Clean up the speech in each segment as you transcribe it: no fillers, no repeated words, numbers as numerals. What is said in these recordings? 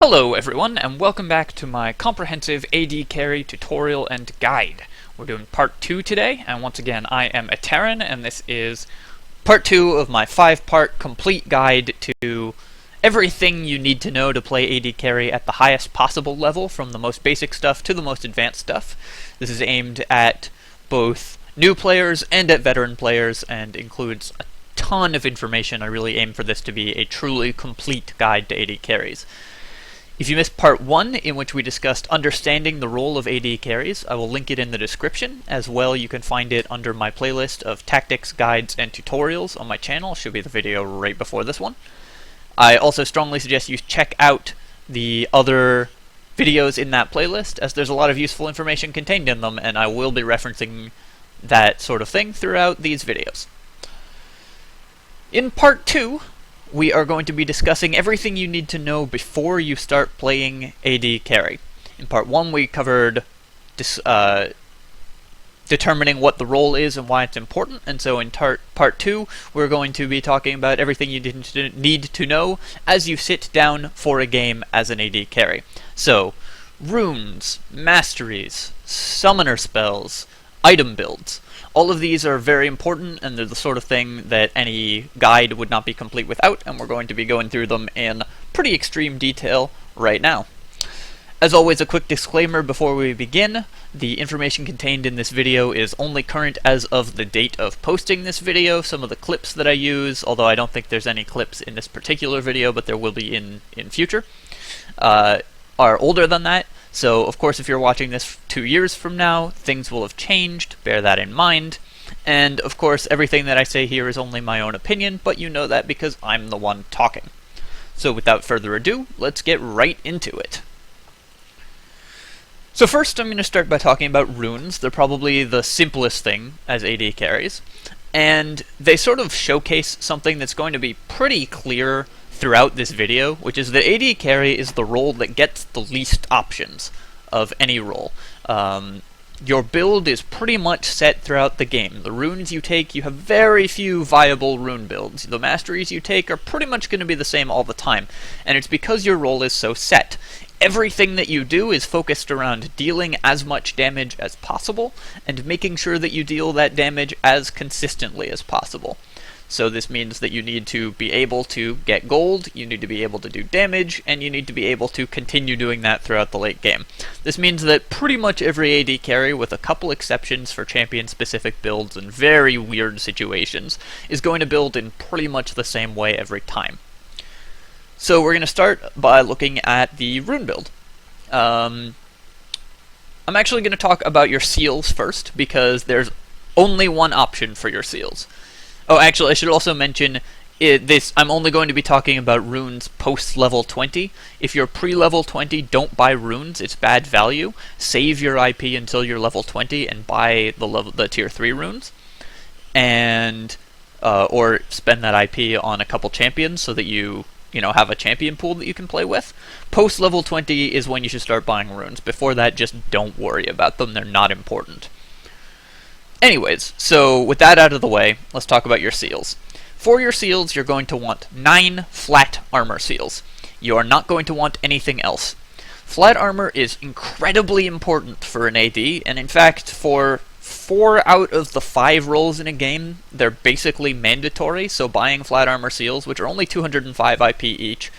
Hello everyone, and welcome back to my comprehensive AD carry tutorial and guide. We're doing part 2 today, and once again I am a Terran, and this is part 2 of my 5-part complete guide to everything you need to know to play AD carry at the highest possible level, from the most basic stuff to the most advanced stuff. This is aimed at both new players and at veteran players, and includes a ton of information. I really aim for this to be a truly complete guide to AD carries. If you missed part 1, in which we discussed understanding the role of AD carries, I will link it in the description. As well, you can find it under my playlist of tactics, guides, and tutorials on my channel. Should be the video right before this one. I also strongly suggest you check out the other videos in that playlist, as there's a lot of useful information contained in them, and I will be referencing that sort of thing throughout these videos. In part 2, we are going to be discussing everything you need to know before you start playing AD carry. In part 1 we covered determining what the role is and why it's important, and so in part 2 we're going to be talking about everything you need to know as you sit down for a game as an AD carry. So, runes, masteries, summoner spells, item builds. All of these are very important, and they're the sort of thing that any guide would not be complete without, and we're going to be going through them in pretty extreme detail right now. As always, a quick disclaimer before we begin. The information contained in this video is only current as of the date of posting this video. Some of the clips that I use, although I don't think there's any clips in this particular video, but there will be in future, are older than that. So, of course, if you're watching this 2 years from now, things will have changed, bear that in mind. And, of course, everything that I say here is only my own opinion, but you know that because I'm the one talking. So, without further ado, let's get right into it. So first, I'm going to start by talking about runes. They're probably the simplest thing as AD carries, and they sort of showcase something that's going to be pretty clear throughout this video, which is that AD carry is the role that gets the least options of any role. Your build is pretty much set throughout the game. The runes you take, you have very few viable rune builds. The masteries you take are pretty much going to be the same all the time, and it's because your role is so set. Everything that you do is focused around dealing as much damage as possible, and making sure that you deal that damage as consistently as possible. So this means that you need to be able to get gold, you need to be able to do damage, and you need to be able to continue doing that throughout the late game. This means that pretty much every AD carry, with a couple exceptions for champion-specific builds and very weird situations, is going to build in pretty much the same way every time. So we're going to start by looking at the rune build. I'm actually going to talk about your seals first, because there's only one option for your seals. Oh, actually, I should also mention I'm only going to be talking about runes post-level 20. If you're pre-level 20, don't buy runes, it's bad value. Save your IP until you're level 20 and buy the tier 3 runes. And, or spend that IP on a couple champions so that you have a champion pool that you can play with. Post-level 20 is when you should start buying runes. Before that, just don't worry about them, they're not important. Anyways, so with that out of the way, let's talk about your seals. For your seals, you're going to want 9 flat armor seals. You are not going to want anything else. Flat armor is incredibly important for an AD, and in fact, for 4 out of the 5 roles in a game, they're basically mandatory, so buying flat armor seals, which are only 205 IP each,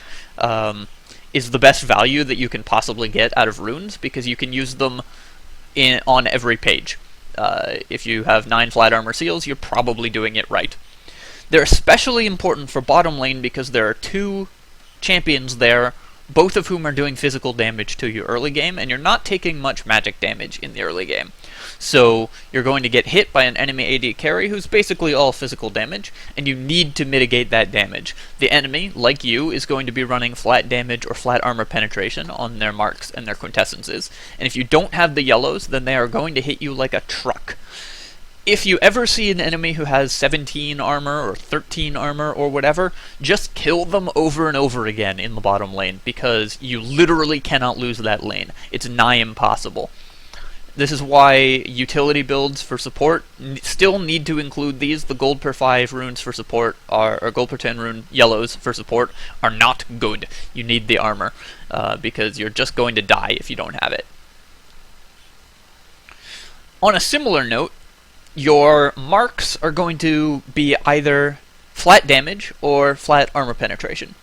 is the best value that you can possibly get out of runes, because you can use them on every page. If you have 9 flat armor seals, you're probably doing it right. They're especially important for bottom lane because there are 2 champions there, both of whom are doing physical damage to you early game, and you're not taking much magic damage in the early game. So you're going to get hit by an enemy AD carry who's basically all physical damage, and you need to mitigate that damage. The enemy, like you, is going to be running flat damage or flat armor penetration on their marks and their quintessences, and if you don't have the yellows, then they are going to hit you like a truck. If you ever see an enemy who has 17 armor or 13 armor or whatever, just kill them over and over again in the bottom lane, because you literally cannot lose that lane. It's nigh impossible. This is why utility builds for support still need to include these. The gold per 5 runes for support or gold per 10 rune yellows for support are not good. You need the armor because you're just going to die if you don't have it. On a similar note, your marks are going to be either flat damage or flat armor penetration.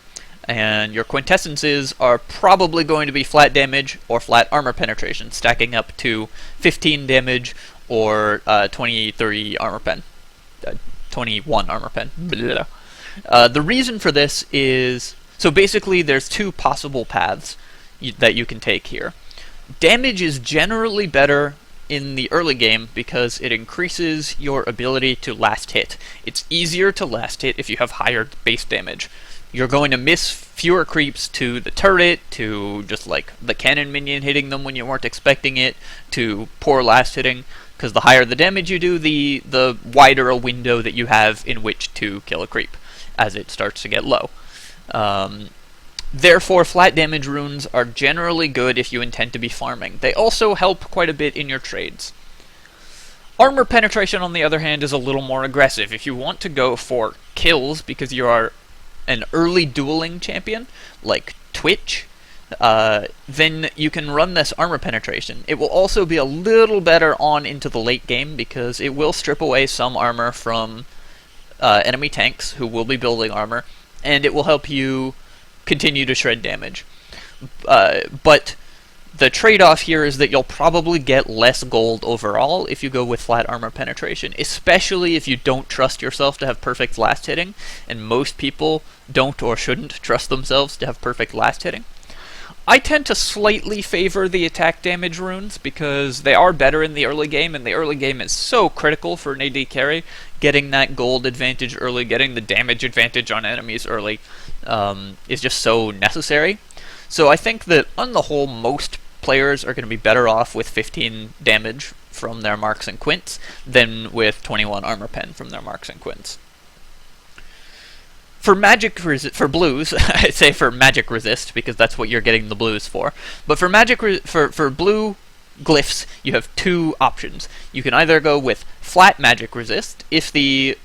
And your quintessences are probably going to be flat damage or flat armor penetration, stacking up to 15 damage or 23 armor pen. 21 armor pen. The reason for this is, so basically there's two possible paths that you can take here. Damage is generally better in the early game because it increases your ability to last hit. It's easier to last hit if you have higher base damage. You're going to miss fewer creeps to the turret, to just like the cannon minion hitting them when you weren't expecting it, to poor last hitting, because the higher the damage you do, the wider a window that you have in which to kill a creep as it starts to get low. Therefore, flat damage runes are generally good if you intend to be farming. They also help quite a bit in your trades. Armor penetration, on the other hand, is a little more aggressive. If you want to go for kills because you are an early dueling champion, like Twitch, then you can run this armor penetration. It will also be a little better on into the late game because it will strip away some armor from enemy tanks who will be building armor, and it will help you continue to shred damage. But the trade-off here is that you'll probably get less gold overall if you go with flat armor penetration, especially if you don't trust yourself to have perfect last hitting, and most people don't or shouldn't trust themselves to have perfect last hitting. I tend to slightly favor the attack damage runes because they are better in the early game, and the early game is so critical for an AD carry. Getting that gold advantage early, getting the damage advantage on enemies early is just so necessary. So I think that on the whole, most players are going to be better off with 15 damage from their marks and quints than with 21 armor pen from their marks and quints. For for blues, I say for magic resist because that's what you're getting the blues for. But for for blue glyphs, you have two options. You can either go with flat magic resist if the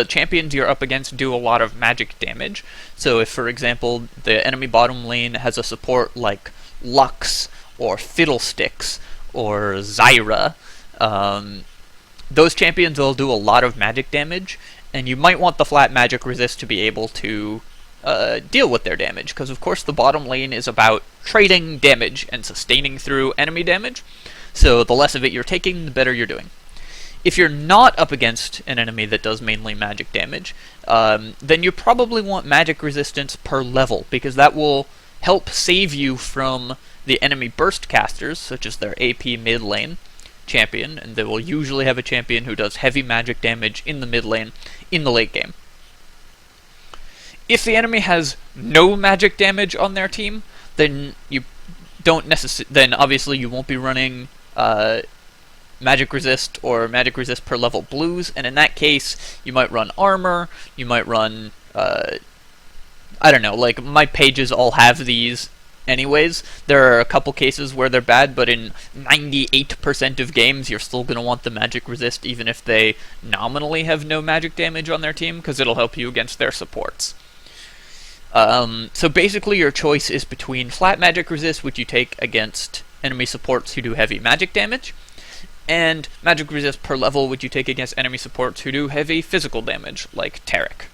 champions you're up against do a lot of magic damage. So if, for example, the enemy bottom lane has a support like Lux or Fiddlesticks or Zyra, those champions will do a lot of magic damage, and you might want the flat magic resist to be able to deal with their damage, because of course the bottom lane is about trading damage and sustaining through enemy damage, so the less of it you're taking, the better you're doing. If you're not up against an enemy that does mainly magic damage, then you probably want magic resistance per level, because that will help save you from the enemy burst casters, such as their AP mid lane champion, and they will usually have a champion who does heavy magic damage in the mid lane in the late game. If the enemy has no magic damage on their team, then you then obviously you won't be running magic resist or magic resist per level blues, and in that case you might run armor, you might run I don't know, like my pages all have these anyways. There are a couple cases where they're bad, but in 98% of games you're still going to want the magic resist even if they nominally have no magic damage on their team, because it'll help you against their supports. So basically your choice is between flat magic resist, which you take against enemy supports who do heavy magic damage, and magic resist per level, which you take against enemy supports who do heavy physical damage, like Tarek.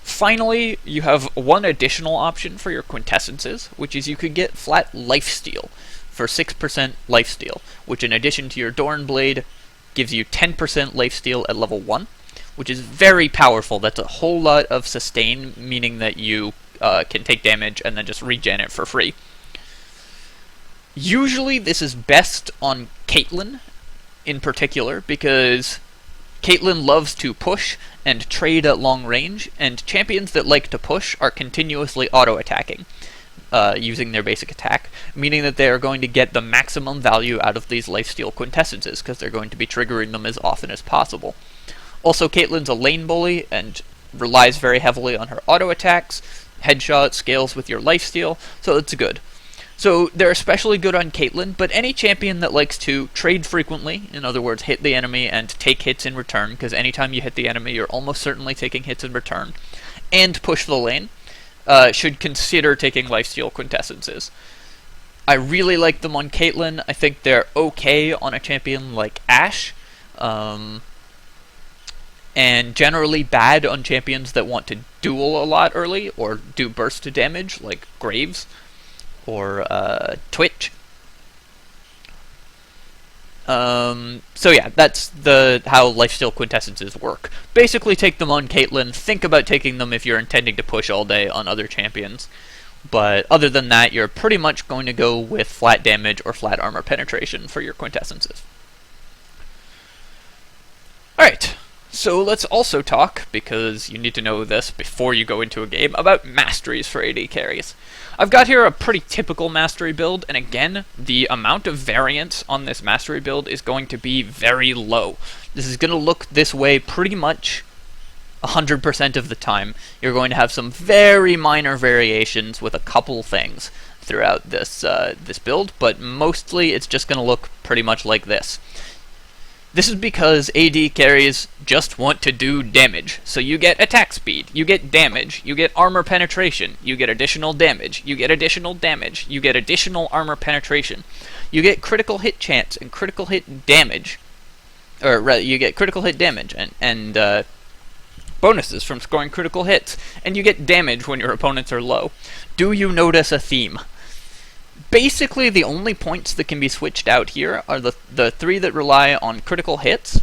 Finally, you have one additional option for your quintessences, which is you could get flat lifesteal for 6% lifesteal, which in addition to your Dornblade gives you 10% lifesteal at level 1, which is very powerful. That's a whole lot of sustain, meaning that you can take damage and then just regen it for free. Usually this is best on Caitlyn in particular, because Caitlyn loves to push and trade at long range, and champions that like to push are continuously auto-attacking using their basic attack, meaning that they are going to get the maximum value out of these lifesteal quintessences, because they're going to be triggering them as often as possible. Also, Caitlyn's a lane bully and relies very heavily on her auto-attacks, headshot scales with your lifesteal, so it's good. So they're especially good on Caitlyn, but any champion that likes to trade frequently, in other words, hit the enemy and take hits in return, because anytime you hit the enemy, you're almost certainly taking hits in return, and push the lane, should consider taking lifesteal quintessences. I really like them on Caitlyn. I think they're okay on a champion like Ashe, and generally bad on champions that want to duel a lot early, or do burst damage, like Graves, or Twitch. So yeah, that's how lifesteal quintessences work. Basically take them on Caitlyn, think about taking them if you're intending to push all day on other champions. But other than that, you're pretty much going to go with flat damage or flat armor penetration for your quintessences. Alright, so let's also talk, because you need to know this before you go into a game, about masteries for AD carries. I've got here a pretty typical mastery build, and again, the amount of variance on this mastery build is going to be very low. This is going to look this way pretty much 100% of the time. You're going to have some very minor variations with a couple things throughout this build, but mostly it's just going to look pretty much like this. This is because AD carries just want to do damage. So you get attack speed, you get damage, you get armor penetration, you get additional damage, you get additional damage, you get additional armor penetration, you get critical hit chance and critical hit damage, or rather, you get critical hit damage and bonuses from scoring critical hits, and you get damage when your opponents are low. Do you notice a theme? Basically, the only points that can be switched out here are the three that rely on critical hits,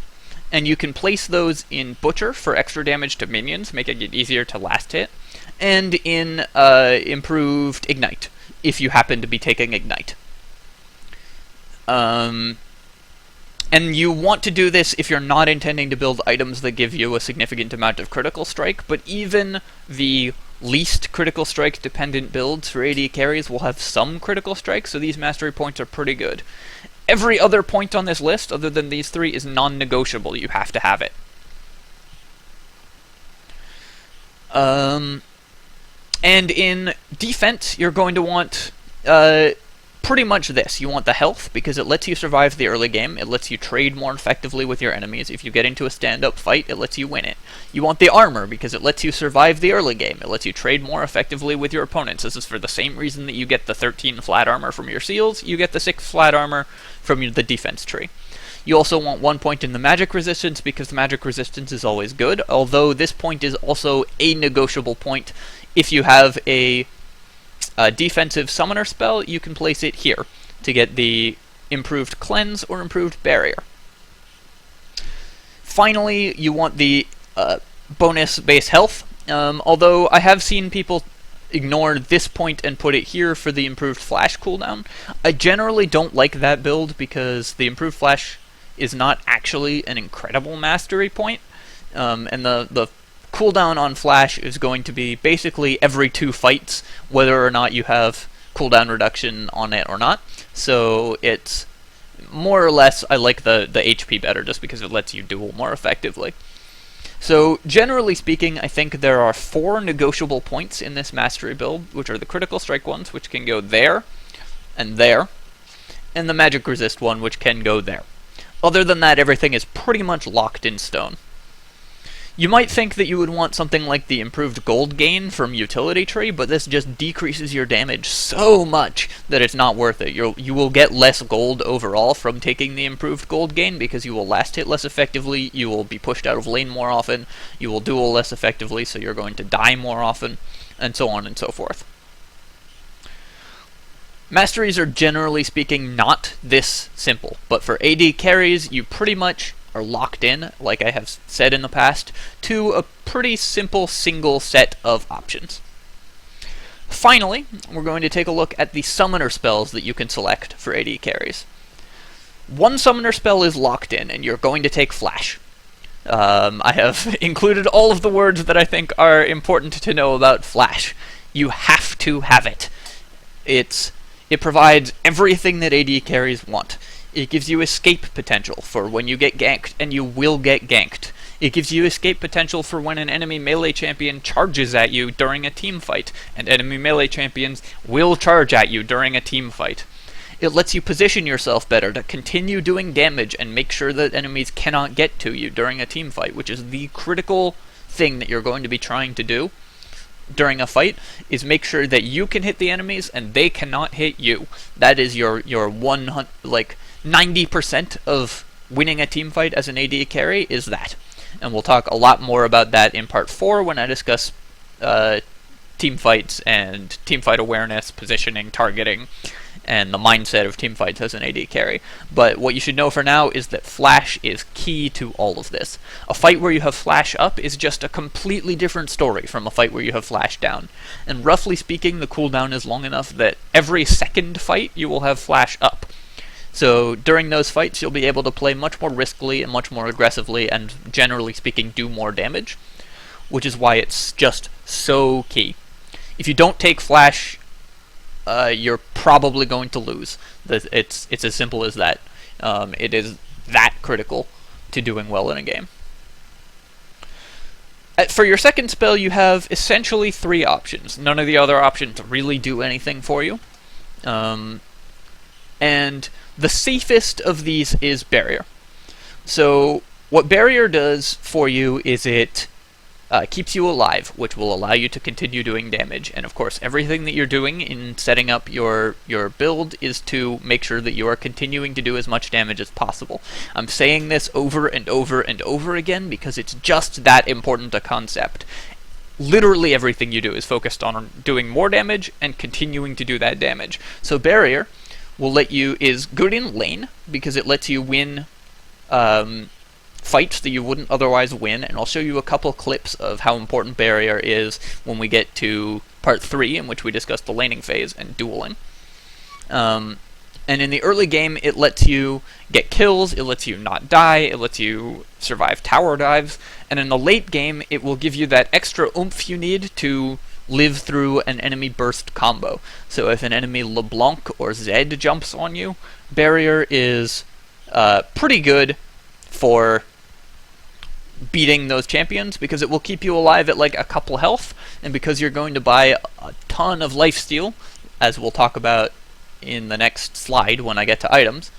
and you can place those in Butcher for extra damage to minions, making it easier to last hit, and in improved Ignite, if you happen to be taking Ignite. And you want to do this if you're not intending to build items that give you a significant amount of critical strike, but even the least critical strike dependent builds for AD carries will have some critical strike, so these mastery points are pretty good. Every other point on this list, other than these three, is non-negotiable. You have to have it. And in defense, you're going to want pretty much this. You want the health, because it lets you survive the early game. It lets you trade more effectively with your enemies. If you get into a stand-up fight, it lets you win it. You want the armor, because it lets you survive the early game. It lets you trade more effectively with your opponents. This is for the same reason that you get the 13 flat armor from your seals. You get the 6 flat armor from the defense tree. You also want 1 point in the magic resistance, because the magic resistance is always good, although this point is also a negotiable point. If you have a defensive summoner spell, you can place it here to get the improved cleanse or improved barrier. Finally, you want the bonus base health, although I have seen people ignore this point and put it here for the improved flash cooldown. I generally don't like that build because the improved flash is not actually an incredible mastery point, and the cooldown on flash is going to be basically every 2 fights, whether or not you have cooldown reduction on it or not. So it's more or less, I like the HP better just because it lets you duel more effectively. So generally speaking, I think there are 4 negotiable points in this mastery build, which are the critical strike ones, which can go there, and the magic resist one, which can go there. Other than that, everything is pretty much locked in stone. You might think that you would want something like the improved gold gain from utility tree, but this just decreases your damage so much that it's not worth it. You will get less gold overall from taking the improved gold gain because you will last hit less effectively, you will be pushed out of lane more often, you will duel less effectively, so you're going to die more often, and so on and so forth. Masteries are generally speaking not this simple, but for AD carries, you pretty much are locked in, like I have said in the past, to a pretty simple single set of options. Finally, we're going to take a look at the summoner spells that you can select for AD carries. One summoner spell is locked in, and you're going to take Flash. I have included all of the words that I think are important to know about Flash. You have to have it. It provides everything that AD carries want. It gives you escape potential for when you get ganked, and you will get ganked. It gives you escape potential for when an enemy melee champion charges at you during a team fight, and enemy melee champions will charge at you during a team fight. It lets you position yourself better to continue doing damage and make sure that enemies cannot get to you during a team fight, which is the critical thing that you're going to be trying to do during a fight, is make sure that you can hit the enemies and they cannot hit you. That is your 90% of winning a team fight as an AD carry is that. And we'll talk a lot more about that in part 4 when I discuss team fights and team fight awareness, positioning, targeting, and the mindset of team fights as an AD carry. But what you should know for now is that flash is key to all of this. A fight where you have flash up is just a completely different story from a fight where you have flash down. And roughly speaking, the cooldown is long enough that every second fight you will have flash up. So during those fights you'll be able to play much more riskily and much more aggressively and, generally speaking, do more damage, which is why it's just so key. If you don't take flash, you're probably going to lose. It's as simple as that. It is that critical to doing well in a game. For your second spell, you have essentially 3 options. None of the other options really do anything for you. And the safest of these is Barrier. So what Barrier does for you is it keeps you alive, which will allow you to continue doing damage. And of course, everything that you're doing in setting up your build is to make sure that you are continuing to do as much damage as possible. I'm saying this over and over and over again because it's just that important a concept. Literally everything you do is focused on doing more damage and continuing to do that damage. So Barrier is good in lane because it lets you win fights that you wouldn't otherwise win, and I'll show you a couple clips of how important Barrier is when we get to part 3, in which we discuss the laning phase and dueling. And in the early game, it lets you get kills, it lets you not die, it lets you survive tower dives, and in the late game, it will give you that extra oomph you need to live through an enemy burst combo. So if an enemy LeBlanc or Zed jumps on you, Barrier is pretty good for beating those champions because it will keep you alive at like a couple health, and because you're going to buy a ton of lifesteal, as we'll talk about in the next slide when I get to items,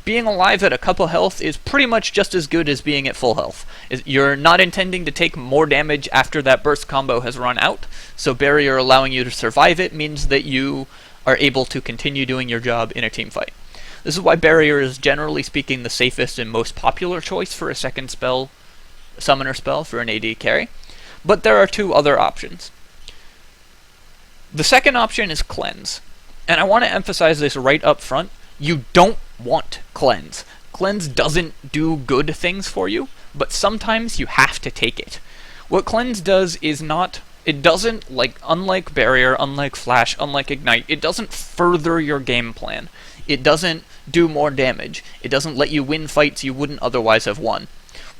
being alive at a couple health is pretty much just as good as being at full health. You're not intending to take more damage after that burst combo has run out, so Barrier allowing you to survive it means that you are able to continue doing your job in a team fight. This is why Barrier is, generally speaking, the safest and most popular choice for a second spell, summoner spell for an AD carry. But there are 2 other options. The second option is Cleanse. And I want to emphasize this right up front. You don't want Cleanse. Cleanse doesn't do good things for you, but sometimes you have to take it. What Cleanse does is it doesn't, unlike Barrier, unlike Flash, unlike Ignite, it doesn't further your game plan. It doesn't do more damage. It doesn't let you win fights you wouldn't otherwise have won.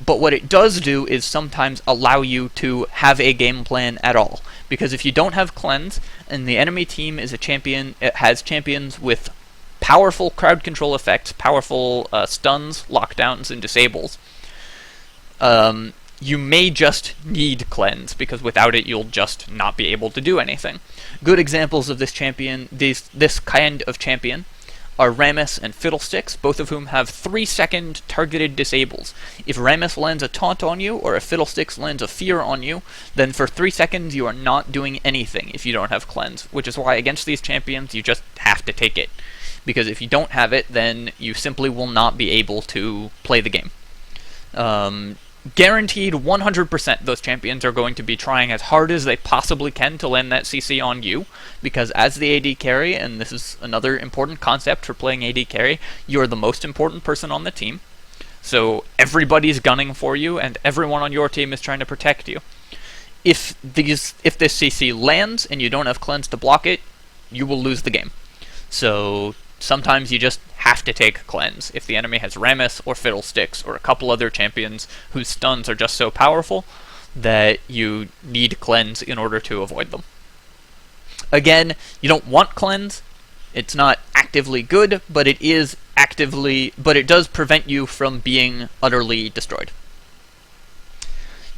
But what it does do is sometimes allow you to have a game plan at all. Because if you don't have Cleanse, and the enemy team is it has champions with powerful crowd control effects, powerful stuns, lockdowns, and disables, you may just need Cleanse, because without it you'll just not be able to do anything. Good examples of this kind of champion are Rammus and Fiddlesticks, both of whom have 3-second targeted disables. If Rammus lands a taunt on you, or if Fiddlesticks lands a fear on you, then for 3 seconds you are not doing anything if you don't have Cleanse, which is why against these champions you just have to take it. Because if you don't have it, then you simply will not be able to play the game. Guaranteed 100% those champions are going to be trying as hard as they possibly can to land that CC on you, because as the AD carry, and this is another important concept for playing AD carry, you are the most important person on the team, so everybody's gunning for you, and everyone on your team is trying to protect you. If this CC lands, and you don't have Cleanse to block it, you will lose the game. So sometimes you just have to take Cleanse if the enemy has Rammus or Fiddlesticks or a couple other champions whose stuns are just so powerful that you need Cleanse in order to avoid them. Again, you don't want Cleanse. It's not actively good, but it does prevent you from being utterly destroyed.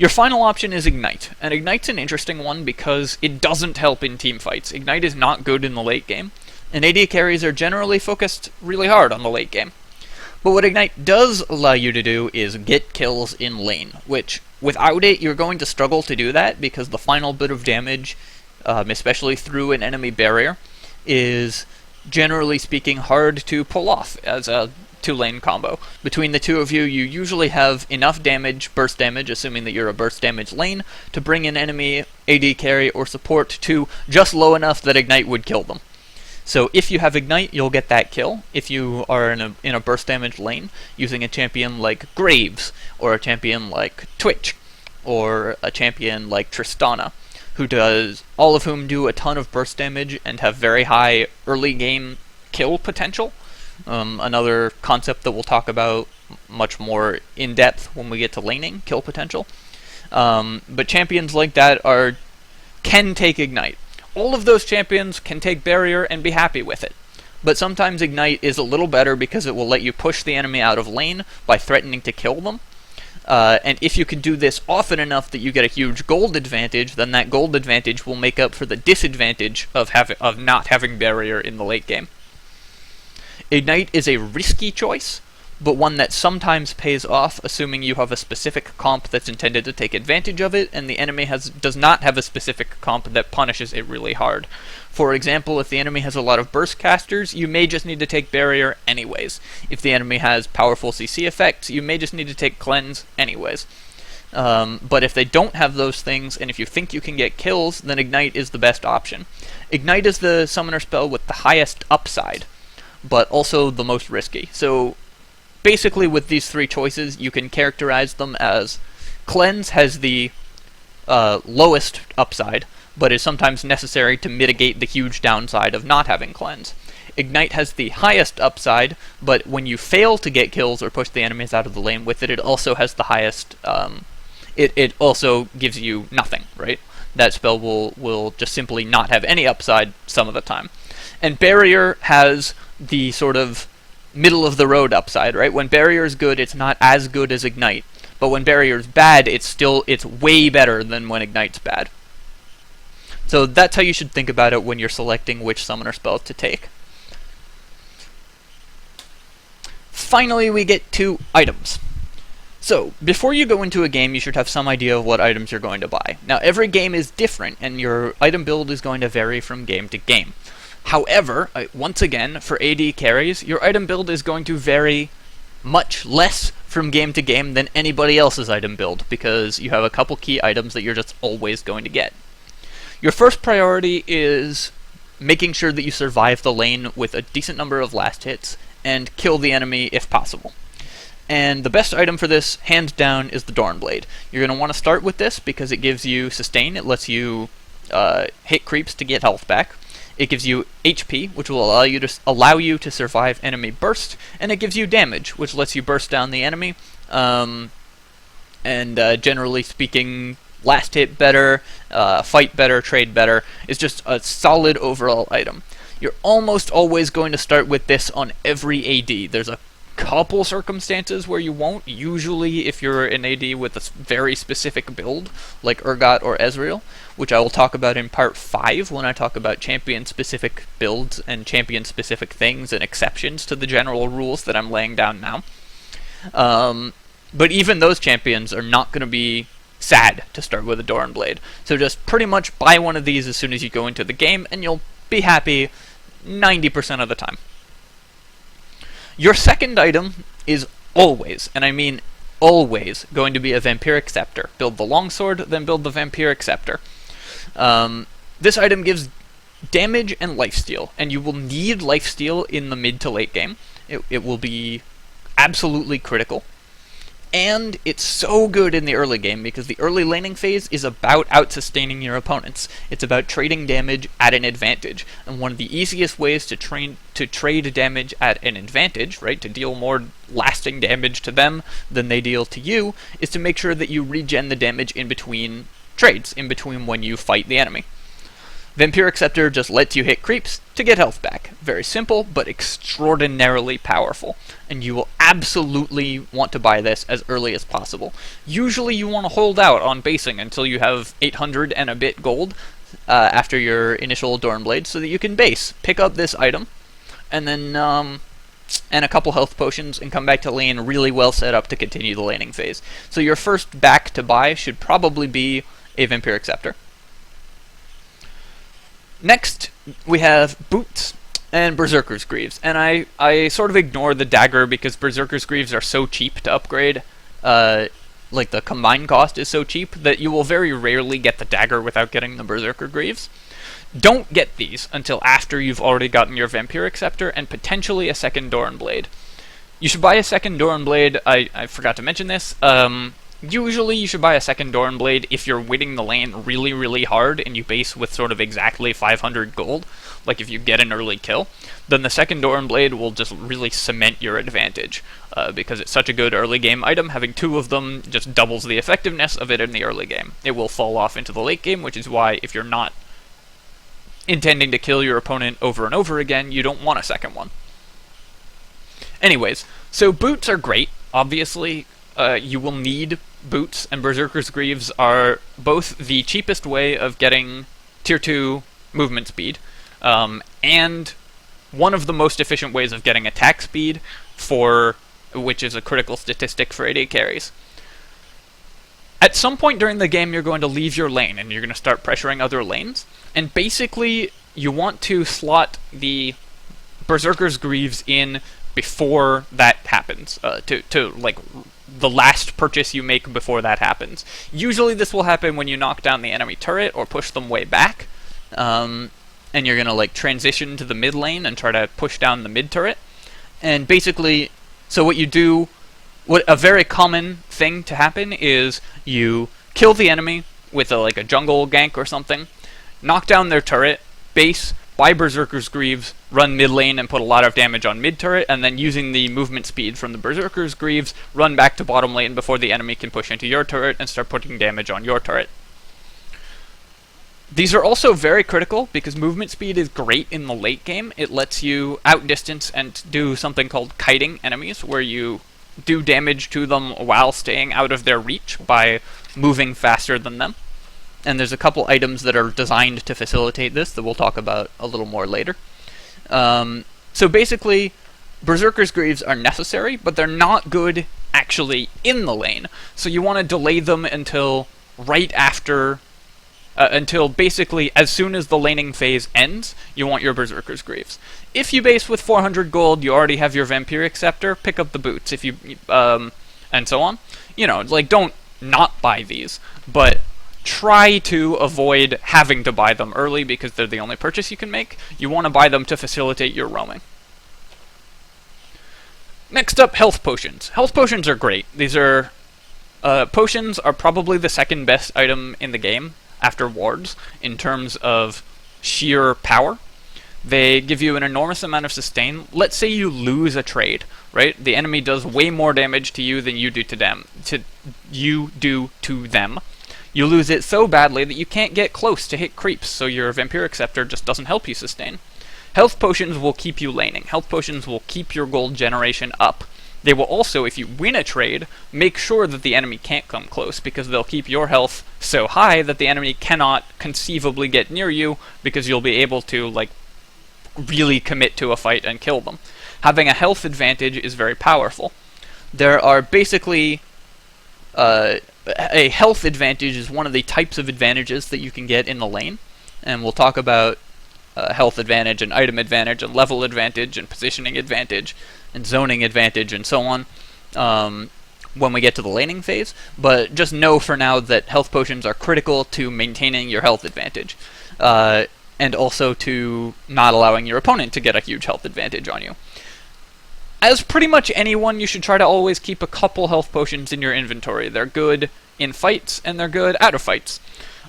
Your final option is Ignite, and Ignite's an interesting one because it doesn't help in team fights. Ignite is not good in the late game, and AD carries are generally focused really hard on the late game. But what Ignite does allow you to do is get kills in lane, which, without it, you're going to struggle to do that because the final bit of damage, especially through an enemy barrier, is, generally speaking, hard to pull off as a two-lane combo. Between the two of you, you usually have enough damage, burst damage, assuming that you're a burst damage lane, to bring an enemy AD carry or support to just low enough that Ignite would kill them. So if you have Ignite, you'll get that kill. If you are in a burst damage lane, using a champion like Graves, or a champion like Twitch, or a champion like Tristana, all of whom do a ton of burst damage and have very high early game kill potential. Another concept that we'll talk about much more in depth when we get to laning, kill potential. But champions like that can take Ignite. All of those champions can take Barrier and be happy with it. But sometimes Ignite is a little better because it will let you push the enemy out of lane by threatening to kill them. And if you can do this often enough that you get a huge gold advantage, then that gold advantage will make up for the disadvantage of not having Barrier in the late game. Ignite is a risky choice, but one that sometimes pays off, assuming you have a specific comp that's intended to take advantage of it, and the enemy does not have a specific comp that punishes it really hard. For example, if the enemy has a lot of burst casters, you may just need to take Barrier anyways. If the enemy has powerful CC effects, you may just need to take Cleanse anyways. But if they don't have those things, and if you think you can get kills, then Ignite is the best option. Ignite is the summoner spell with the highest upside, but also the most risky. So basically with these three choices, you can characterize them as Cleanse has the lowest upside, but is sometimes necessary to mitigate the huge downside of not having Cleanse. Ignite has the highest upside, but when you fail to get kills or push the enemies out of the lane with it, it also has the highest, it also gives you nothing, right? That spell will just simply not have any upside some of the time. And Barrier has the sort of middle of the road upside, right? When Barrier is good, it's not as good as Ignite. But when Barrier is bad, it's way better than when Ignite's bad. So that's how you should think about it when you're selecting which summoner spell to take. Finally, we get to items. So, before you go into a game, you should have some idea of what items you're going to buy. Now, every game is different, and your item build is going to vary from game to game. However, once again, for AD carries, your item build is going to vary much less from game to game than anybody else's item build, because you have a couple key items that you're just always going to get. Your first priority is making sure that you survive the lane with a decent number of last hits, and kill the enemy if possible. And the best item for this, hands down, is the Dornblade. You're going to want to start with this because it gives you sustain, it lets you hit creeps to get health back. It gives you HP, which will allow you to survive enemy burst, and it gives you damage, which lets you burst down the enemy, and generally speaking, last hit better, fight better, trade better. It's just a solid overall item. You're almost always going to start with this on every AD. There's a couple circumstances where you won't. Usually if you're an AD with a very specific build, like Urgot or Ezreal, which I will talk about in part 5 when I talk about champion-specific builds and champion-specific things and exceptions to the general rules that I'm laying down now. But even those champions are not going to be sad to start with a Dornblade. So just pretty much buy one of these as soon as you go into the game, and you'll be happy 90% of the time. Your second item is always, and I mean always, going to be a Vampiric Scepter. Build the Longsword, then build the Vampiric Scepter. This item gives damage and lifesteal, and you will need lifesteal in the mid to late game. It will be absolutely critical. And it's so good in the early game because the early laning phase is about out-sustaining your opponents. It's about trading damage at an advantage. And one of the easiest ways to trade damage at an advantage, right, to deal more lasting damage to them than they deal to you, is to make sure that you regen the damage in between trades, in between when you fight the enemy. Vampiric Scepter just lets you hit creeps to get health back. Very simple, but extraordinarily powerful. And you will absolutely want to buy this as early as possible. Usually you want to hold out on basing until you have 800 and a bit gold after your initial Dornblade, so that you can base, pick up this item, and then and a couple health potions, and come back to lane really well set up to continue the laning phase. So your first back to buy should probably be a Vampiric Scepter. Next, we have Boots and Berserker's Greaves, and I sort of ignore the dagger because Berserker's Greaves are so cheap to upgrade, like the combined cost is so cheap, that you will very rarely get the dagger without getting the Berserker Greaves. Don't get these until after you've already gotten your Vampiric Scepter and potentially a second Dornblade. You should buy a second Dornblade, I forgot to mention this, usually you should buy a second Dornblade if you're winning the lane really, really hard and you base with sort of exactly 500 gold, like if you get an early kill, then the second Dornblade will just really cement your advantage, because it's such a good early game item. Having two of them just doubles the effectiveness of it in the early game. It will fall off into the late game, which is why if you're not intending to kill your opponent over and over again, you don't want a second one. Anyways, so boots are great, obviously. You will need boots, and Berserker's Greaves are both the cheapest way of getting tier 2 movement speed, and one of the most efficient ways of getting attack speed, which is a critical statistic for AD carries. At some point during the game, you're going to leave your lane, and you're going to start pressuring other lanes, and basically, you want to slot the Berserker's Greaves in before that happens, to like the last purchase you make before that happens. Usually this will happen when you knock down the enemy turret or push them way back, and you're gonna like transition to the mid lane and try to push down the mid turret. And basically, so what you do, what a very common thing to happen is you kill the enemy with like a jungle gank or something, knock down their turret, base, buy Berserker's Greaves, run mid lane and put a lot of damage on mid turret, and then using the movement speed from the Berserker's Greaves, run back to bottom lane before the enemy can push into your turret and start putting damage on your turret. These are also very critical because movement speed is great in the late game. It lets you outdistance and do something called kiting enemies, where you do damage to them while staying out of their reach by moving faster than them. And there's a couple items that are designed to facilitate this that we'll talk about a little more later. So basically, Berserker's Greaves are necessary, but they're not good actually in the lane. So you want to delay them until right after, until basically as soon as the laning phase ends, you want your Berserker's Greaves. If you base with 400 gold, you already have your Vampiric Scepter, pick up the boots. If you, and so on. You know, like, don't not buy these, but try to avoid having to buy them early because they're the only purchase you can make. You want to buy them to facilitate your roaming. Next up, health potions. Health potions are great. These are potions are probably the second best item in the game after wards in terms of sheer power. They give you an enormous amount of sustain. Let's say you lose a trade, right? The enemy does way more damage to you than you do to them. You lose it so badly that you can't get close to hit creeps, so your Vampiric Scepter just doesn't help you sustain. Health potions will keep you laning. Health potions will keep your gold generation up. They will also, if you win a trade, make sure that the enemy can't come close, because they'll keep your health so high that the enemy cannot conceivably get near you, because you'll be able to, like, really commit to a fight and kill them. Having a health advantage is very powerful. There are basically a health advantage is one of the types of advantages that you can get in the lane, and we'll talk about health advantage and item advantage and level advantage and positioning advantage and zoning advantage and so on when we get to the laning phase, but just know for now that health potions are critical to maintaining your health advantage, and also to not allowing your opponent to get a huge health advantage on you. As pretty much anyone, you should try to always keep a couple health potions in your inventory. They're good in fights, and they're good out of fights.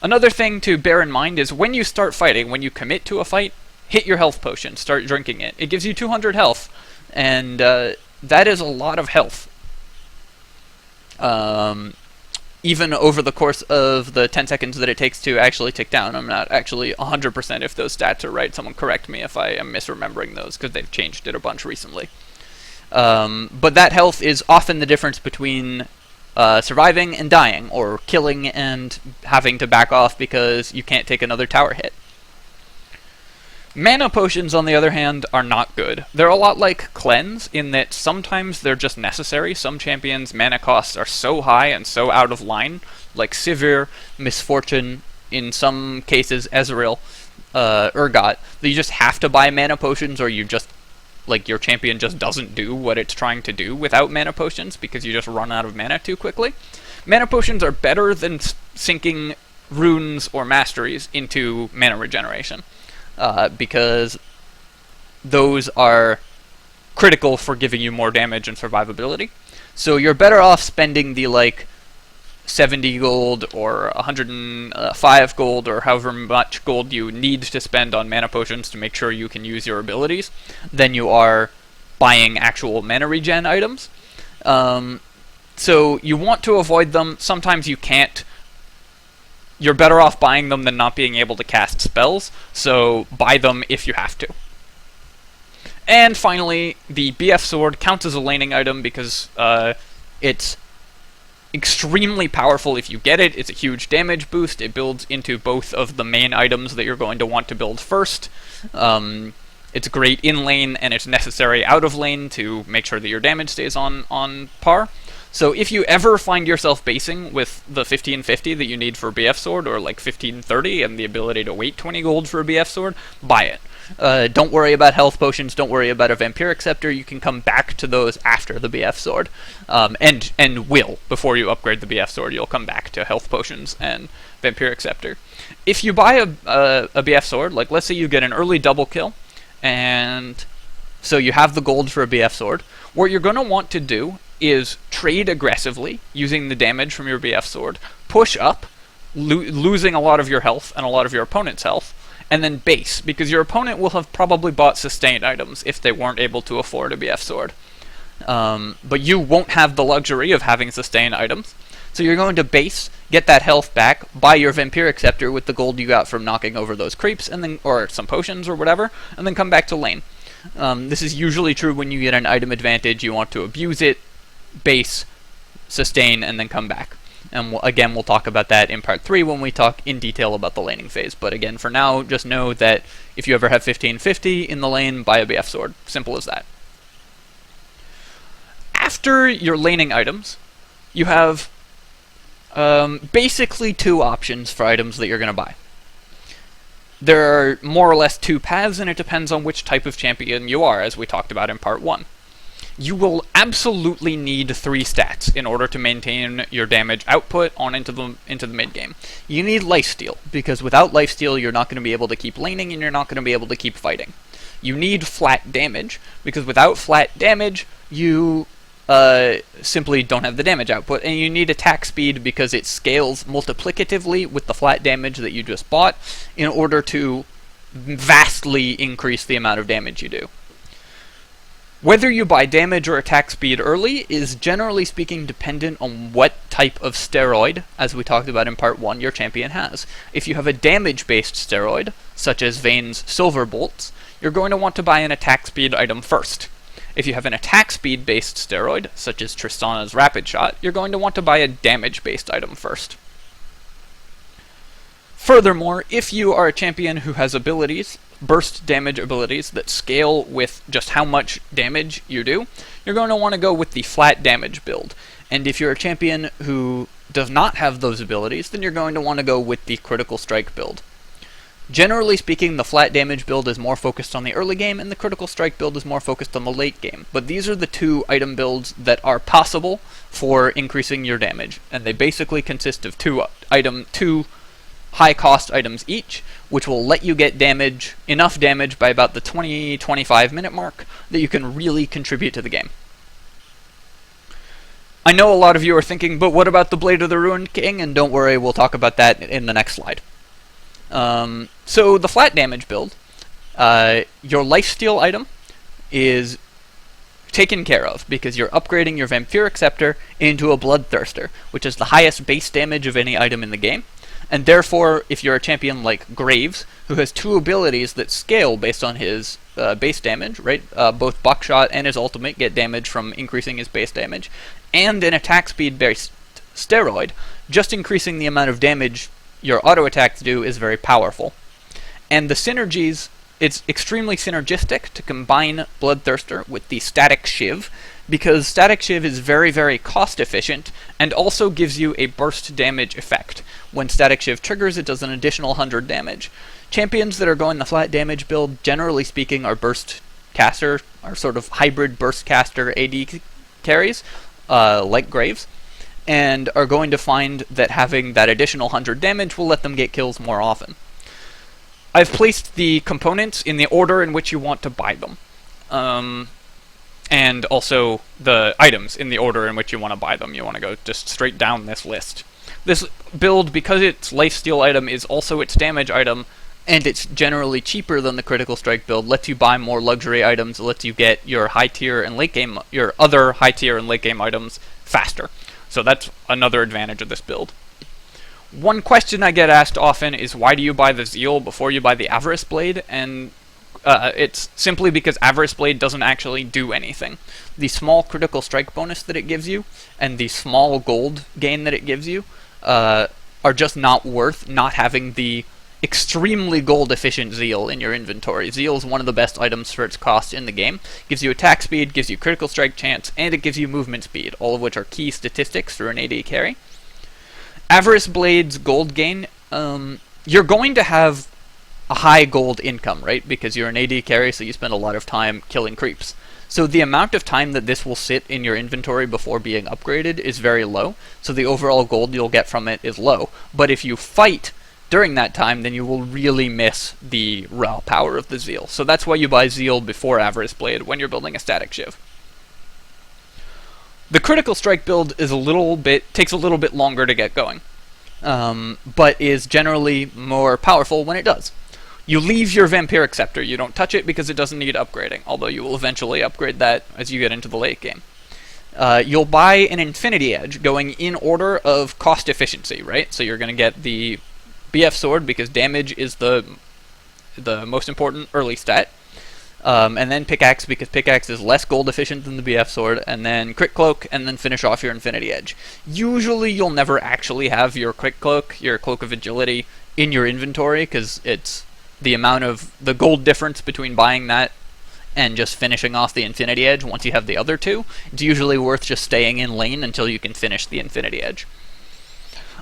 Another thing to bear in mind is when you start fighting, when you commit to a fight, hit your health potion, start drinking it. It gives you 200 health, and that is a lot of health. even over the course of the 10 seconds that it takes to actually tick down. I'm not actually 100% if those stats are right. Someone correct me if I am misremembering those, because they've changed it a bunch recently. But that health is often the difference between surviving and dying, or killing and having to back off because you can't take another tower hit. Mana potions, on the other hand, are not good. They're a lot like cleanse, in that sometimes they're just necessary. Some champions' mana costs are so high and so out of line, like Sivir, Misfortune, in some cases Ezreal, Urgot, that you just have to buy mana potions, or you just, like, your champion just doesn't do what it's trying to do without mana potions, because you just run out of mana too quickly. Mana potions are better than sinking runes or masteries into mana regeneration. Because those are critical for giving you more damage and survivability. So you're better off spending the, like, 70 gold or 105 gold or however much gold you need to spend on mana potions to make sure you can use your abilities than you are buying actual mana regen items. So you want to avoid them. Sometimes you can't. You're better off buying them than not being able to cast spells, so buy them if you have to. And finally, the BF Sword counts as a laning item because it's extremely powerful if you get it. It's a huge damage boost. It builds into both of the main items that you're going to want to build first. It's great in lane, and it's necessary out of lane to make sure that your damage stays on par. So if you ever find yourself basing with the 1550 that you need for BF Sword, or like 1530 and the ability to wait 20 gold for a BF Sword, buy it. Don't worry about health potions, don't worry about a Vampiric Scepter. You can come back to those after the BF Sword. And before you upgrade the BF Sword, you'll come back to health potions and Vampiric Scepter. If you buy a BF Sword, like let's say you get an early double kill, and so you have the gold for a BF Sword, what you're going to want to do is trade aggressively, using the damage from your BF Sword, push up, losing a lot of your health and a lot of your opponent's health, and then base, because your opponent will have probably bought sustained items if they weren't able to afford a BF Sword. But you won't have the luxury of having sustained items, so you're going to base, get that health back, buy your Vampiric Scepter with the gold you got from knocking over those creeps, and then, or some potions or whatever, and then come back to lane. This is usually true when you get an item advantage. You want to abuse it, base, sustain, and then come back. And again, we'll talk about that in part 3 when we talk in detail about the laning phase. But again, for now, just know that if you ever have 1550 in the lane, buy a BF Sword. Simple as that. After your laning items, you have basically two options for items that you're going to buy. There are more or less two paths, and it depends on which type of champion you are, as we talked about in part 1. You will absolutely need 3 stats in order to maintain your damage output on into the mid game. You need lifesteal, because without lifesteal you're not going to be able to keep laning and you're not going to be able to keep fighting. You need flat damage, because without flat damage you simply don't have the damage output, and you need attack speed because it scales multiplicatively with the flat damage that you just bought in order to vastly increase the amount of damage you do. Whether you buy damage or attack speed early is generally speaking dependent on what type of steroid, as we talked about in part 1, your champion has. If you have a damage-based steroid, such as Vayne's Silver Bolts, you're going to want to buy an attack speed item first. If you have an attack speed-based steroid, such as Tristana's Rapid Shot, you're going to want to buy a damage-based item first. Furthermore, if you are a champion who has abilities, burst damage abilities, that scale with just how much damage you do, you're going to want to go with the flat damage build. And if you're a champion who does not have those abilities, then you're going to want to go with the critical strike build. Generally speaking, the flat damage build is more focused on the early game, and the critical strike build is more focused on the late game. But these are the two item builds that are possible for increasing your damage, and they basically consist of two high-cost items each, which will let you get damage, enough damage by about the 20-25 minute mark that you can really contribute to the game. I know a lot of you are thinking, but what about the Blade of the Ruined King? And don't worry, we'll talk about that in the next slide. So the flat damage build, your lifesteal item is taken care of, because you're upgrading your Vampiric Scepter into a Bloodthirster, which is the highest base damage of any item in the game. And therefore, if you're a champion like Graves, who has two abilities that scale based on his base damage, right? Both Buckshot and his ultimate get damage from increasing his base damage, and an attack speed based steroid, just increasing the amount of damage your auto attacks do is very powerful. And the synergies, it's extremely synergistic to combine Bloodthirster with the Static Shiv, because Static Shiv is very, very cost efficient and also gives you a burst damage effect. When Static Shiv triggers, it does an additional 100 damage. Champions that are going the flat damage build, generally speaking, are burst caster, are sort of hybrid burst caster AD carries, like Graves, and are going to find that having that additional 100 damage will let them get kills more often. I've placed the components in the order in which you want to buy them. And also the items in the order in which you want to buy them. You want to go just straight down this list. This build, because its lifesteal item is also its damage item, and it's generally cheaper than the Critical Strike build, lets you buy more luxury items, lets you get your high tier and late game, your other high tier and late game items faster. So that's another advantage of this build. One question I get asked often is, why do you buy the Zeal before you buy the Avarice Blade? And it's simply because Avarice Blade doesn't actually do anything. The small critical strike bonus that it gives you, and the small gold gain that it gives you, are just not worth not having the extremely gold efficient Zeal in your inventory. Zeal is one of the best items for its cost in the game. Gives you attack speed, gives you critical strike chance, and it gives you movement speed, all of which are key statistics for an AD carry. Avarice Blade's gold gain, you're going to have a high gold income, right? Because you're an AD carry, so you spend a lot of time killing creeps. So the amount of time that this will sit in your inventory before being upgraded is very low, so the overall gold you'll get from it is low. But if you fight during that time, then you will really miss the raw power of the Zeal. So that's why you buy Zeal before Avarice Blade when you're building a Static Shiv. The Critical Strike build is takes a little bit longer to get going, but is generally more powerful when it does. You leave your Vampiric Scepter. You don't touch it because it doesn't need upgrading, although you will eventually upgrade that as you get into the late game. You'll buy an Infinity Edge, going in order of cost efficiency, right? So you're going to get the BF Sword, because damage is the most important early stat. And then Pickaxe, because Pickaxe is less gold efficient than the BF Sword, and then Crit Cloak, and then finish off your Infinity Edge. Usually you'll never actually have your Crit Cloak, your Cloak of Agility, in your inventory, because it's the amount of the gold difference between buying that and just finishing off the Infinity Edge once you have the other two. It's usually worth just staying in lane until you can finish the Infinity Edge.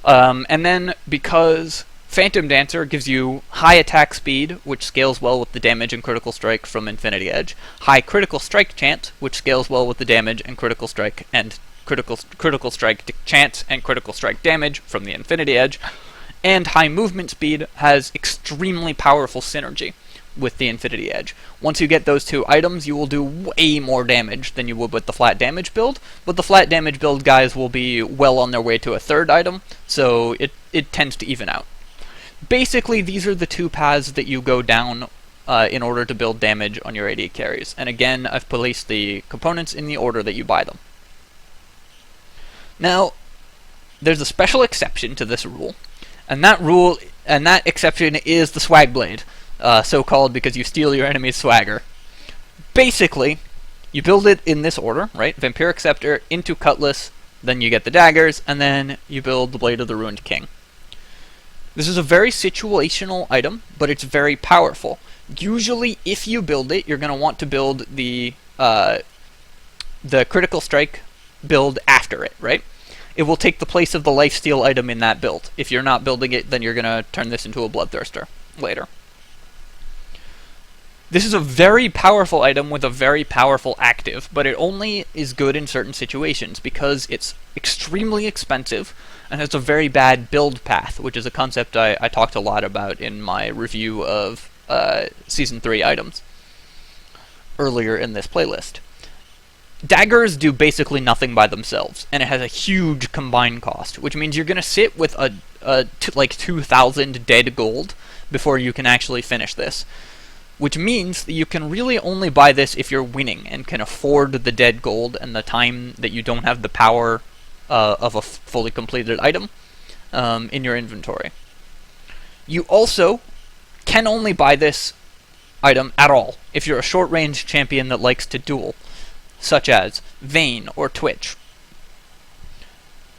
And then, because Phantom Dancer gives you high attack speed, which scales well with the damage and critical strike from Infinity Edge, high critical strike chance, which scales well with the damage and critical strike and critical strike chance and critical strike damage from the Infinity Edge, and high movement speed has extremely powerful synergy with the Infinity Edge. Once you get those two items, you will do way more damage than you would with the flat damage build, but the flat damage build guys will be well on their way to a third item, so it tends to even out. Basically, these are the two paths that you go down in order to build damage on your AD carries. And again, I've placed the components in the order that you buy them. Now, there's a special exception to this rule, and that exception is the Swagblade, so called because you steal your enemy's swagger. Basically, you build it in this order, right? Vampiric Scepter into Cutlass, then you get the daggers, and then you build the Blade of the Ruined King. This is a very situational item, but it's very powerful. Usually, if you build it, you're going to want to build the Critical Strike build after it, right? It will take the place of the lifesteal item in that build. If you're not building it, then you're going to turn this into a Bloodthirster later. This is a very powerful item with a very powerful active, but it only is good in certain situations because it's extremely expensive and has a very bad build path, which is a concept I talked a lot about in my review of Season 3 items earlier in this playlist. Daggers do basically nothing by themselves, and it has a huge combined cost, which means you're going to sit with like 2,000 dead gold before you can actually finish this. which means that you can really only buy this if you're winning and can afford the dead gold and the time that you don't have the power of a fully completed item in your inventory. You also can only buy this item at all if you're a short-range champion that likes to duel, such as Vayne or Twitch.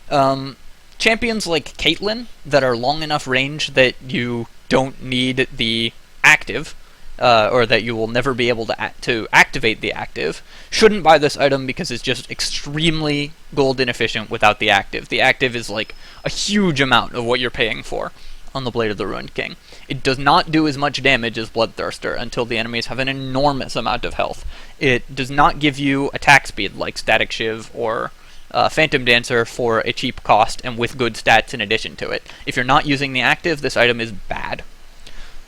Champions like Caitlyn that are long enough range that you don't need the active, or that you will never be able to activate the active, shouldn't buy this item because it's just extremely gold inefficient without the active. The active is like a huge amount of what you're paying for on the Blade of the Ruined King. It does not do as much damage as Bloodthirster until the enemies have an enormous amount of health. It does not give you attack speed like Static Shiv or Phantom Dancer for a cheap cost and with good stats in addition to it. If you're not using the active, this item is bad.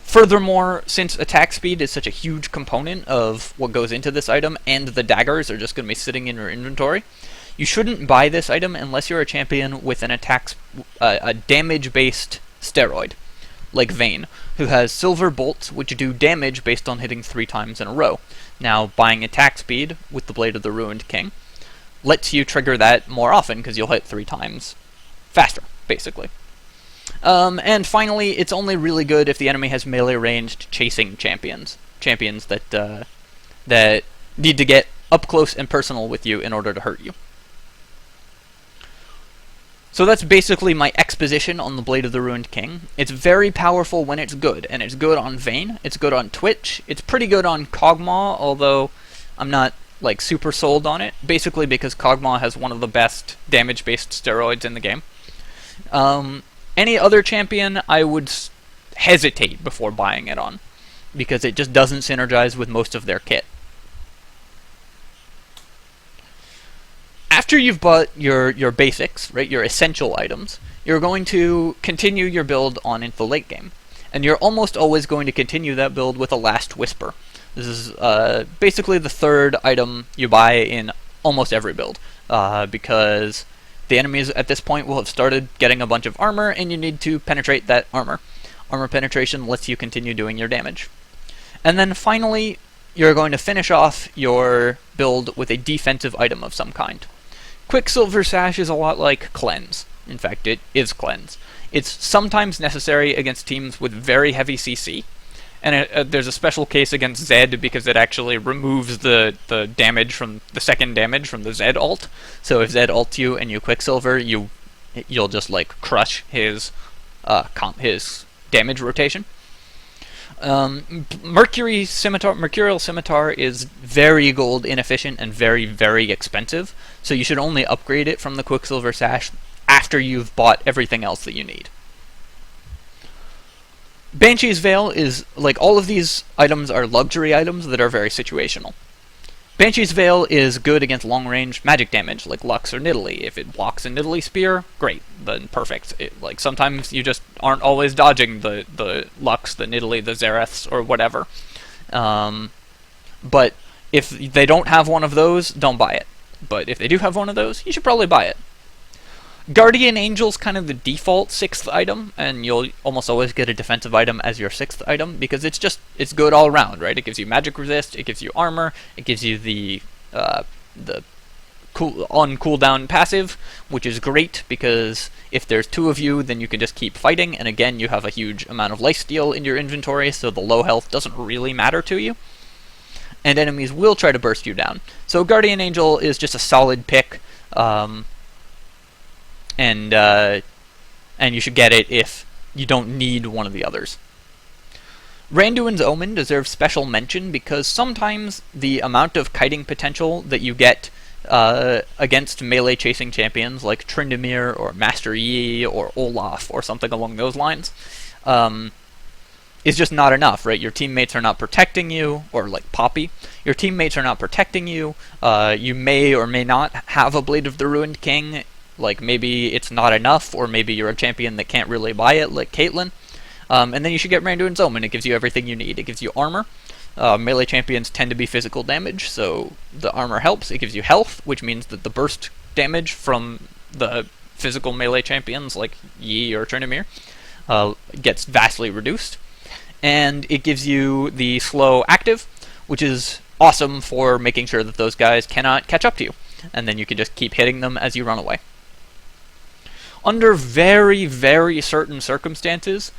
Furthermore, since attack speed is such a huge component of what goes into this item, and the daggers are just going to be sitting in your inventory, you shouldn't buy this item unless you're a champion with an a damage-based steroid, like Vayne, who has Silver Bolts, which do damage based on hitting 3 times in a row. Now, buying attack speed with the Blade of the Ruined King lets you trigger that more often, because you'll hit 3 times faster, basically. And finally, it's only really good if the enemy has melee-ranged chasing champions. Champions that need to get up close and personal with you in order to hurt you. So that's basically my exposition on the Blade of the Ruined King. It's very powerful when it's good, and it's good on Vayne, it's good on Twitch, it's pretty good on Kog'Maw, although I'm not like super sold on it, basically because Kog'Maw has one of the best damage-based steroids in the game. Any other champion, I would hesitate before buying it on, because it just doesn't synergize with most of their kit. After you've bought your basics, right, your essential items, you're going to continue your build on into the late game. And you're almost always going to continue that build with a Last Whisper. This is basically the third item you buy in almost every build, because the enemies at this point will have started getting a bunch of armor, and you need to penetrate that armor. Armor penetration lets you continue doing your damage. And then finally, you're going to finish off your build with a defensive item of some kind. Quicksilver Sash is a lot like Cleanse. In fact, it is Cleanse. It's sometimes necessary against teams with very heavy CC, and there's a special case against Zed because it actually removes the damage from the second damage from the Zed ult. So if Zed ults you and you Quicksilver, you'll just like crush his damage rotation. Mercurial Scimitar is very gold inefficient and very, very expensive, so you should only upgrade it from the Quicksilver Sash after you've bought everything else that you need. Banshee's Veil is, like all of these items, are luxury items that are very situational. Banshee's Veil is good against long-range magic damage, like Lux or Nidalee. If it blocks a Nidalee Spear, great, then perfect. Like, sometimes you just aren't always dodging the Lux, the Nidalee, the Xeraths, or whatever. But if they don't have one of those, don't buy it. But if they do have one of those, you should probably buy it. Guardian Angel's kind of the default 6th item, and you'll almost always get a defensive item as your 6th item, because it's good all around, right? It gives you magic resist, it gives you armor, it gives you the on cooldown passive, which is great, because if there's 2 of you, then you can just keep fighting, and again, you have a huge amount of lifesteal in your inventory, so the low health doesn't really matter to you. And enemies will try to burst you down. So Guardian Angel is just a solid pick, and you should get it if you don't need one of the others. Randuin's Omen deserves special mention because sometimes the amount of kiting potential that you get against melee chasing champions like Tryndamere or Master Yi or Olaf or something along those lines is just not enough, right? Your teammates are not protecting you, or like Poppy. Your teammates are not protecting you. You may or may not have a Blade of the Ruined King. Like, maybe it's not enough, or maybe you're a champion that can't really buy it, like Caitlyn. And then you should get Randuin's Omen. It gives you everything you need. It gives you armor. Melee champions tend to be physical damage, so the armor helps. It gives you health, which means that the burst damage from the physical melee champions, like Yi or Tryndamere, gets vastly reduced. and it gives you the slow active, which is awesome for making sure that those guys cannot catch up to you, and then you can just keep hitting them as you run away. Under very, very certain circumstances,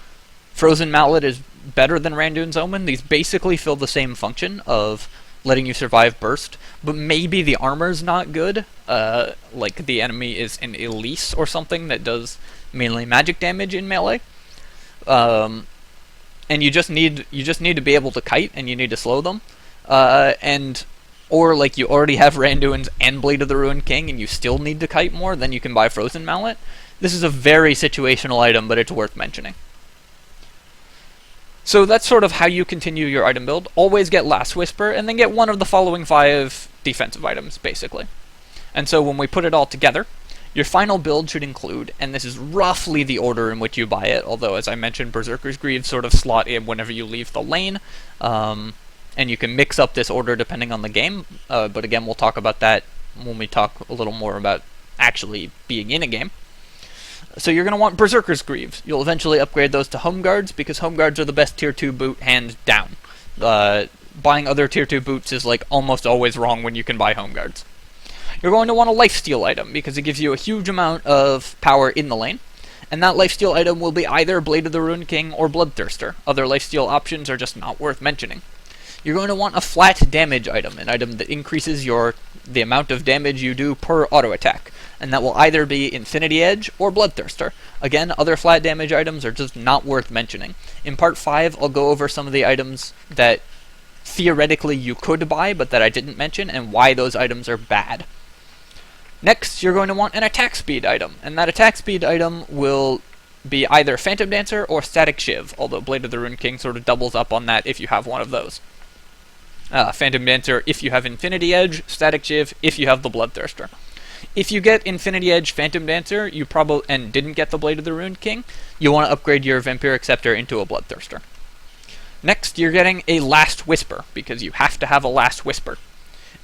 Frozen Mallet is better than Randuin's Omen. These basically fill the same function of letting you survive burst, but maybe the armor's not good. Like the enemy is an Elise or something that does mainly magic damage in melee. And you just need to be able to kite, and you need to slow them. Or like you already have Randuin's and Blade of the Ruined King, and you still need to kite more, then you can buy Frozen Mallet. This is a very situational item, but it's worth mentioning. So that's sort of how you continue your item build. Always get Last Whisper, and then get one of the following 5 defensive items, basically. And so when we put it all together, your final build should include, and this is roughly the order in which you buy it, although as I mentioned, Berserker's Greaves sort of slot in whenever you leave the lane, and you can mix up this order depending on the game, but again, we'll talk about that when we talk a little more about actually being in a game. So you're going to want Berserker's Greaves. You'll eventually upgrade those to Home Guards, because Home Guards are the best tier 2 boot, hands down. Buying other tier 2 boots is like almost always wrong when you can buy Home Guards. You're going to want a lifesteal item, because it gives you a huge amount of power in the lane, and that lifesteal item will be either Blade of the Ruined King or Bloodthirster. Other lifesteal options are just not worth mentioning. You're going to want a flat damage item, an item that increases the amount of damage you do per auto attack, and that will either be Infinity Edge or Bloodthirster. Again, other flat damage items are just not worth mentioning. In Part 5, I'll go over some of the items that theoretically you could buy, but that I didn't mention, and why those items are bad. Next, you're going to want an attack speed item, and that attack speed item will be either Phantom Dancer or Static Shiv, although Blade of the Ruined King sort of doubles up on that if you have one of those. Phantom Dancer if you have Infinity Edge, Static Shiv if you have the Bloodthirster. If you get Infinity Edge Phantom Dancer, and didn't get the Blade of the Ruined King, you want to upgrade your Vampiric Scepter into a Bloodthirster. Next, you're getting a Last Whisper, because you have to have a Last Whisper.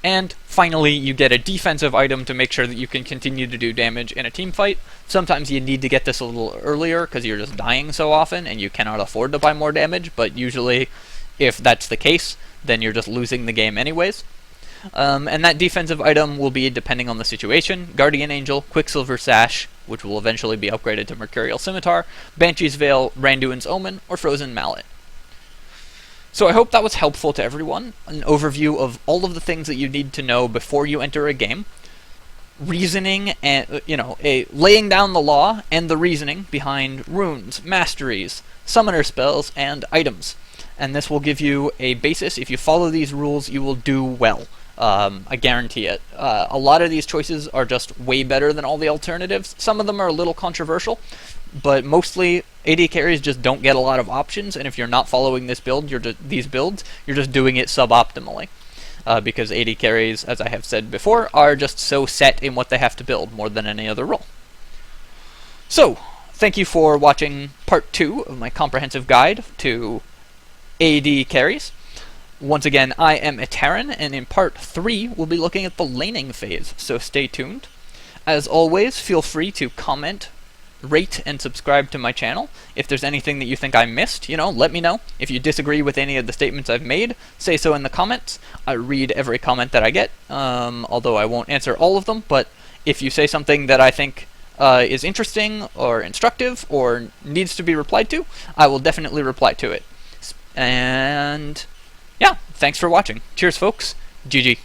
And finally, you get a defensive item to make sure that you can continue to do damage in a team fight. Sometimes you need to get this a little earlier, because you're just dying so often, and you cannot afford to buy more damage, but usually, if that's the case, then you're just losing the game anyways. And that defensive item will be, depending on the situation, Guardian Angel, Quicksilver Sash, which will eventually be upgraded to Mercurial Scimitar, Banshee's Veil, Randuin's Omen, or Frozen Mallet. So I hope that was helpful to everyone, an overview of all of the things that you need to know before you enter a game, reasoning, and laying down the law and the reasoning behind runes, masteries, summoner spells, and items. And this will give you a basis. If you follow these rules, you will do well. I guarantee it. A lot of these choices are just way better than all the alternatives. Some of them are a little controversial, but mostly AD carries just don't get a lot of options, and if you're not following these builds, you're just doing it suboptimally. Because AD carries, as I have said before, are just so set in what they have to build more than any other role. So, thank you for watching part 2 of my comprehensive guide to AD carries. Once again, I am Etaran, and in part 3, we'll be looking at the laning phase, so stay tuned. As always, feel free to comment, rate, and subscribe to my channel. If there's anything that you think I missed, let me know. If you disagree with any of the statements I've made, say so in the comments. I read every comment that I get, although I won't answer all of them, but if you say something that I think is interesting, or instructive, or needs to be replied to, I will definitely reply to it. And yeah, thanks for watching. Cheers, folks. GG.